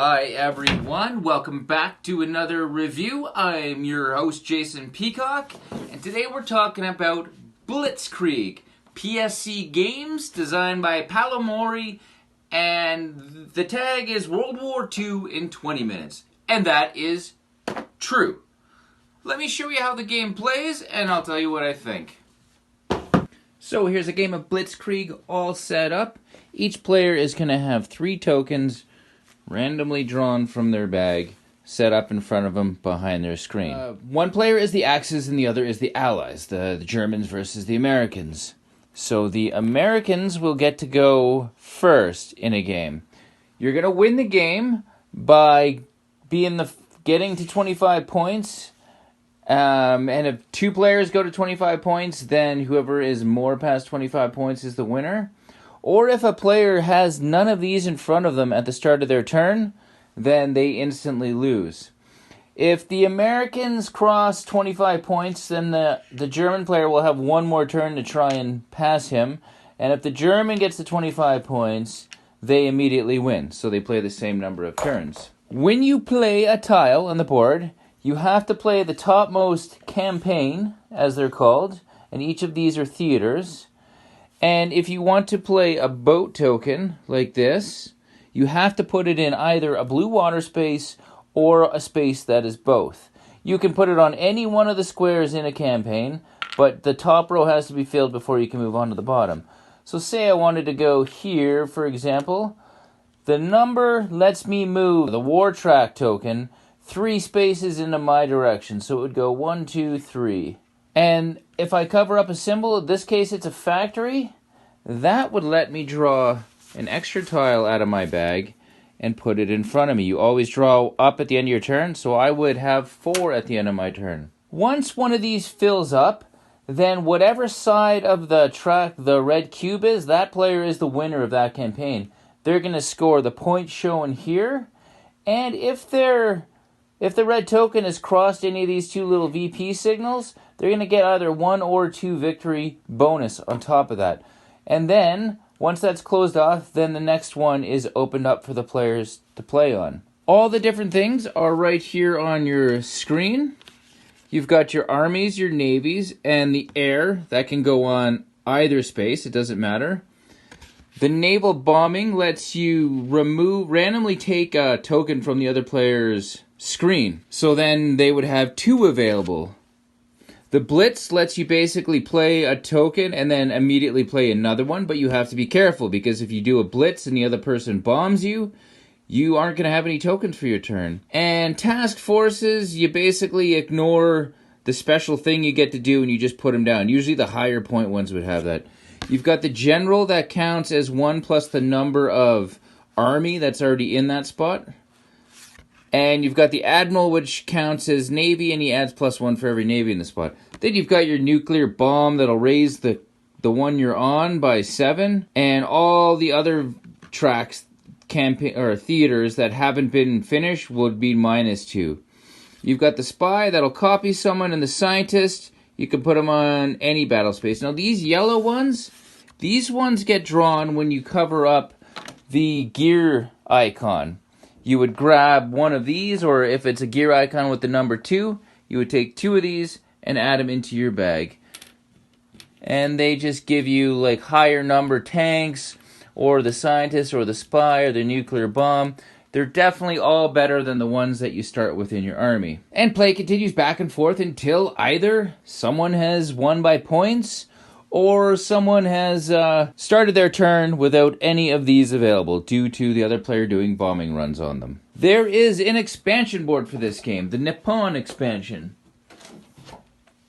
Hi everyone, welcome back to another review. I'm your host Jason Peacock, and today we're talking about Blitzkrieg, PSC games designed by Palomori, and the tag is World War II in 20 minutes. And that is true. Let me show you how the game plays, and I'll tell you what I think. So here's a game of Blitzkrieg all set up. Each player is going to have 3 tokens randomly drawn from their bag, set up in front of them behind their screen. One player is the Axis and the other is the Allies, the Germans versus the Americans. So the Americans will get to go first in a game. You're going to win the game by getting to 25 points. And if 2 players go to 25 points, then whoever is more past 25 points is the winner. Or if a player has none of these in front of them at the start of their turn, then they instantly lose. If the Americans cross 25 points, then the German player will have one more turn to try and pass him. And if the German gets to 25 points, they immediately win. So they play the same number of turns. When you play a tile on the board, you have to play the topmost campaign, as they're called. And each of these are theaters. And if you want to play a boat token like this, you have to put it in either a blue water space or a space that is both. You can put it on any one of the squares in a campaign, but the top row has to be filled before you can move on to the bottom. So say I wanted to go here, for example. The number lets me move the war track token 3 spaces into my direction. So it would go 1, 2, 3. And if I cover up a symbol, in this case it's a factory, that would let me draw an extra tile out of my bag and put it in front of me. You always draw up at the end of your turn, so I would have 4 at the end of my turn. Once one of these fills up, then whatever side of the track the red cube is, that player is the winner of that campaign. They're going to score the points shown here, and if the red token has crossed any of these 2 little VP signals, they're going to get either 1 or 2 victory bonus on top of that. And then, once that's closed off, then the next one is opened up for the players to play on. All the different things are right here on your screen. You've got your armies, your navies, and the air. That can go on either space, it doesn't matter. The naval bombing lets you randomly take a token from the other player's screen. So then they would have 2 available. The Blitz lets you basically play a token and then immediately play another one, but you have to be careful because if you do a Blitz and the other person bombs you, you aren't going to have any tokens for your turn. And task forces, you basically ignore the special thing you get to do and you just put them down. Usually the higher point ones would have that. You've got the general that counts as 1 plus the number of army that's already in that spot. And you've got the Admiral, which counts as Navy, and he adds +1 for every Navy in the spot. Then you've got your nuclear bomb that'll raise the one you're on by 7. And all the other tracks, or theaters that haven't been finished would be -2. You've got the Spy that'll copy someone, and the Scientist, you can put them on any battle space. Now these yellow ones, these ones get drawn when you cover up the gear icon. You would grab one of these, or if it's a gear icon with the number 2, you would take 2 of these and add them into your bag. And they just give you like higher number tanks, or the Scientist, or the Spy, or the nuclear bomb. They're definitely all better than the ones that you start with in your army. And play continues back and forth until either someone has won by points, or someone has started their turn without any of these available due to the other player doing bombing runs on them. There is an expansion board for this game, the Nippon expansion.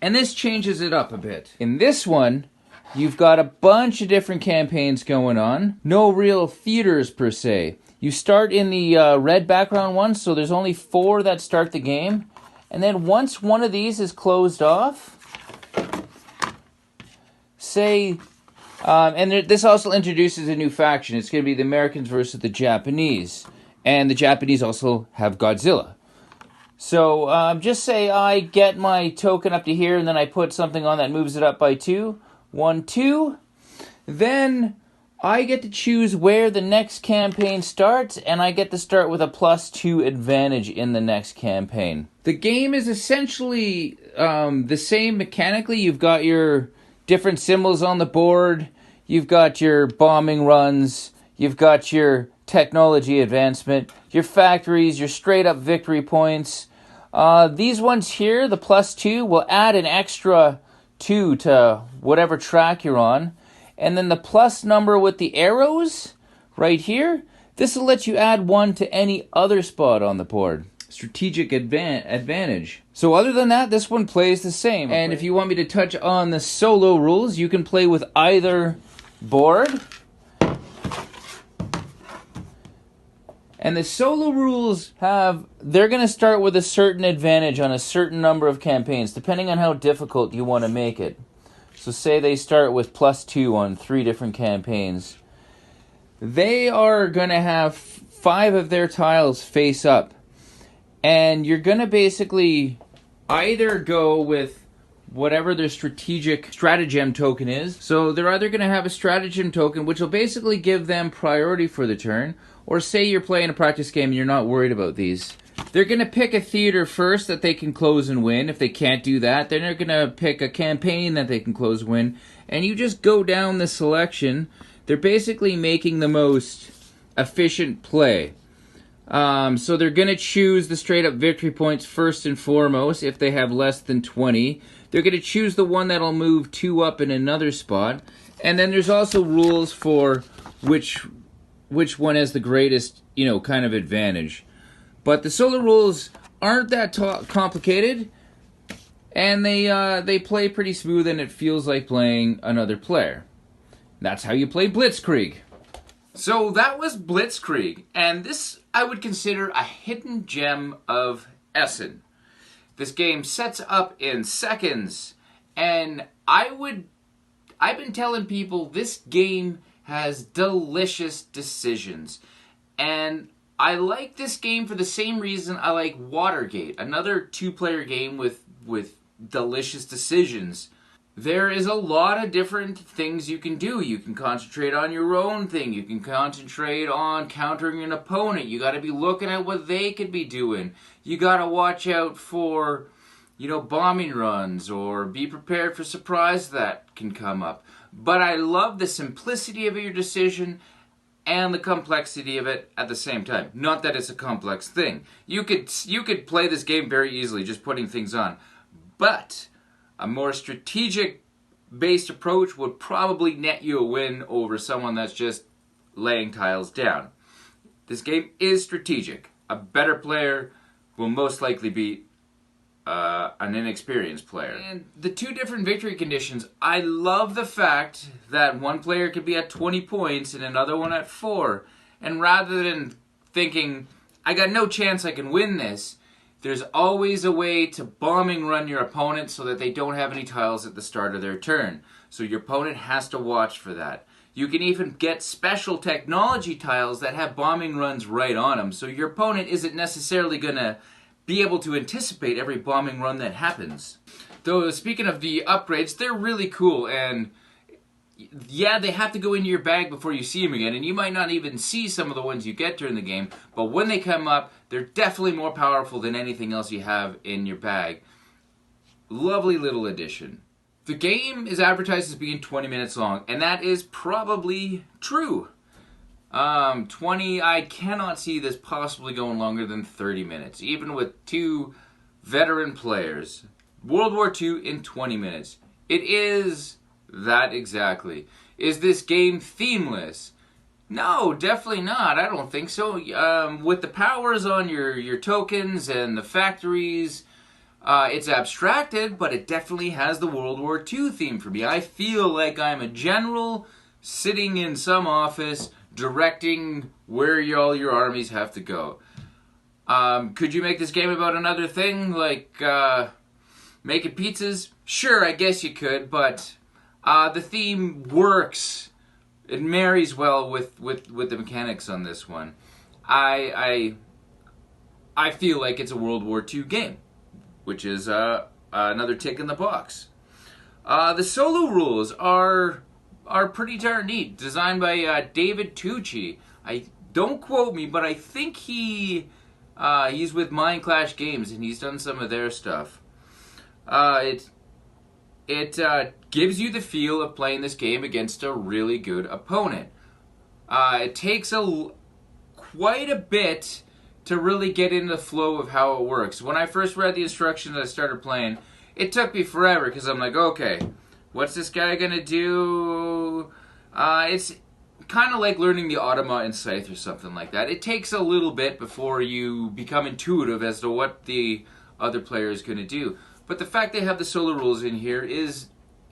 And this changes it up a bit. In this one, you've got a bunch of different campaigns going on. No real theaters per se. You start in the red background one, so there's only 4 that start the game. And then once one of these is closed off, this also introduces a new faction. It's going to be the Americans versus the Japanese. And the Japanese also have Godzilla. So just say I get my token up to here, and then I put something on that moves it up by 2. 1, 2. Then I get to choose where the next campaign starts, and I get to start with a +2 advantage in the next campaign. The game is essentially the same mechanically. You've got your different symbols on the board, you've got your bombing runs, you've got your technology advancement, your factories, your straight up victory points. These ones here, the +2, will add an extra 2 to whatever track you're on. And then the plus number with the arrows right here, this will let you add 1 to any other spot on the board. Strategic advantage. So other than that, this one plays the same. And if you want me to touch on the solo rules, you can play with either board. And the solo rules they're going to start with a certain advantage on a certain number of campaigns, depending on how difficult you want to make it. So say they start with +2 on 3 different campaigns. They are going to have 5 of their tiles face up. And you're going to basically either go with whatever their stratagem token is. So they're either going to have a stratagem token, which will basically give them priority for the turn. Or say you're playing a practice game and you're not worried about these. They're going to pick a theater first that they can close and win. If they can't do that, then they're going to pick a campaign that they can close and win. And you just go down the selection. They're basically making the most efficient play. So they're going to choose the straight up victory points first and foremost if they have less than 20. They're going to choose the one that'll move 2 up in another spot. And then there's also rules for which one has the greatest, kind of advantage. But the solo rules aren't that complicated, and they play pretty smooth, and it feels like playing another player. That's how you play Blitzkrieg. So that was Blitzkrieg, and this I would consider a hidden gem of Essen. This game sets up in seconds, and I've been telling people this game has delicious decisions, and I like this game for the same reason I like Watergate, another 2-player game with delicious decisions. There is a lot of different things you can do. You can concentrate on your own thing. You can concentrate on countering an opponent. You got to be looking at what they could be doing. You got to watch out for, bombing runs, or be prepared for surprise that can come up. But I love the simplicity of your decision and the complexity of it at the same time. Not that it's a complex thing. You could play this game very easily just putting things on. But a more strategic-based approach would probably net you a win over someone that's just laying tiles down. This game is strategic. A better player will most likely beat an inexperienced player. And the 2 different victory conditions, I love the fact that one player could be at 20 points and another one at 4. And rather than thinking, I got no chance I can win this, there's always a way to bombing run your opponent so that they don't have any tiles at the start of their turn. So your opponent has to watch for that. You can even get special technology tiles that have bombing runs right on them, so your opponent isn't necessarily going to be able to anticipate every bombing run that happens. Though, speaking of the upgrades, they're really cool, and yeah, they have to go into your bag before you see them again, and you might not even see some of the ones you get during the game, but when they come up, they're definitely more powerful than anything else you have in your bag. Lovely little addition. The game is advertised as being 20 minutes long, and that is probably true. 20, I cannot see this possibly going longer than 30 minutes, even with 2 veteran players. World War II in 20 minutes. It is that exactly. Is this game themeless? No, definitely not. I don't think so. With the powers on your tokens and the factories, it's abstracted, but it definitely has the World War II theme for me. I feel like I'm a general sitting in some office directing where all your armies have to go. Could you make this game about another thing, like making pizzas? Sure, I guess you could, but the theme works. It marries well with the mechanics on this one. I feel like it's a World War II game, which is another tick in the box. The solo rules are are pretty darn neat. Designed by David Tucci. I don't quote me, but I think he's with Mind Clash Games and he's done some of their stuff. It gives you the feel of playing this game against a really good opponent. It takes quite a bit to really get into the flow of how it works. When I first read the instructions and I started playing, it took me forever because I'm like, okay, what's this guy gonna do? It's kind of like learning the Automa in Scythe or something like that. It takes a little bit before you become intuitive as to what the other player is gonna do. But the fact they have the solo rules in here is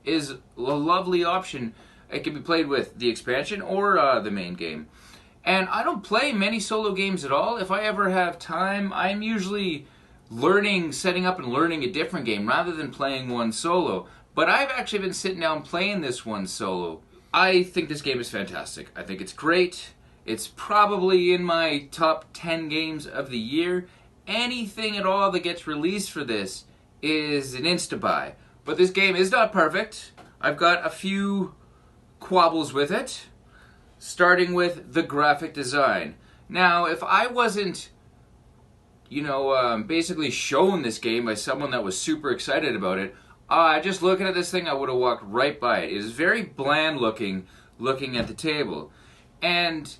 a lovely option. It can be played with the expansion or the main game. And I don't play many solo games at all. If I ever have time, I'm usually setting up and learning a different game rather than playing one solo. But I've actually been sitting down playing this one solo. I think this game is fantastic. I think it's great. It's probably in my top 10 games of the year. Anything at all that gets released for this is an insta-buy. But this game is not perfect. I've got a few quabbles with it, starting with the graphic design. Now, if I wasn't, basically shown this game by someone that was super excited about it, just looking at this thing, I would have walked right by it. It is very bland looking at the table. And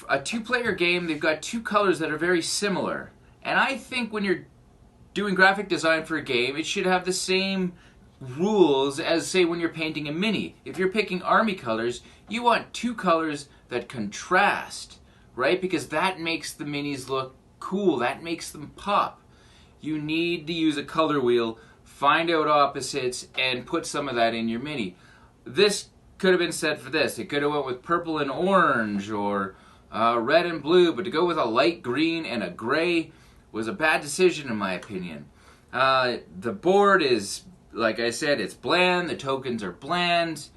a two-player game, they've got two colors that are very similar. And I think when you're doing graphic design for a game, it should have the same rules as, say, when you're painting a mini. If you're picking army colors, you want two colors that contrast, right? Because that makes the minis look cool. That makes them pop. You need to use a color wheel, find out opposites, and put some of that in your mini. This could have been said for this. It could have went with purple and orange or red and blue, but to go with a light green and a gray was a bad decision in my opinion. The board is, like I said, it's bland. The tokens are bland.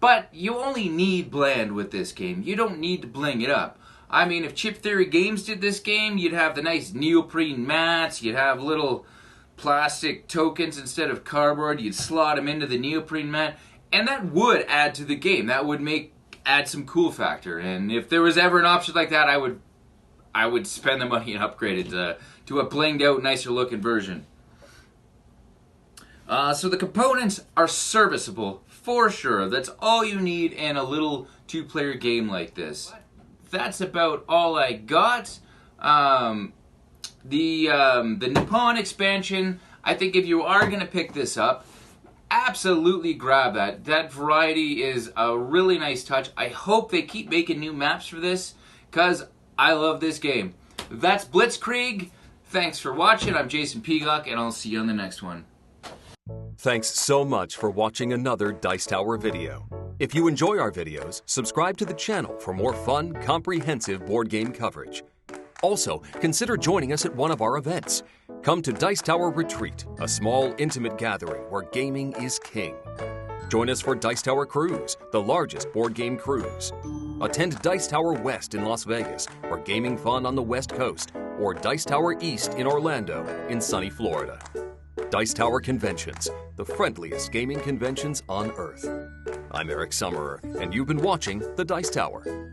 But you only need bland with this game. You don't need to bling it up. I mean, if Chip Theory Games did this game, you'd have the nice neoprene mats. You'd have little plastic tokens instead of cardboard. You'd slot them into the neoprene mat. And that would add to the game. That would add some cool factor. And if there was ever an option like that, I would spend the money and upgrade it to a blinged out, nicer looking version. So the components are serviceable for sure. That's all you need in a little two-player game like this. That's about all I got. The Nippon expansion, I think if you are going to pick this up, absolutely grab that. That variety is a really nice touch. I hope they keep making new maps for this, because I love this game. That's Blitzkrieg. Thanks for watching. I'm Jason Peacock, and I'll see you on the next one. Thanks so much for watching another Dice Tower video. If you enjoy our videos, subscribe to the channel for more fun, comprehensive board game coverage. Also, consider joining us at one of our events. Come to Dice Tower Retreat, a small, intimate gathering where gaming is king. Join us for Dice Tower Cruise, the largest board game cruise. Attend Dice Tower West in Las Vegas, for gaming fun on the West Coast, or Dice Tower East in Orlando, in sunny Florida. Dice Tower Conventions, the friendliest gaming conventions on Earth. I'm Eric Summerer, and you've been watching The Dice Tower.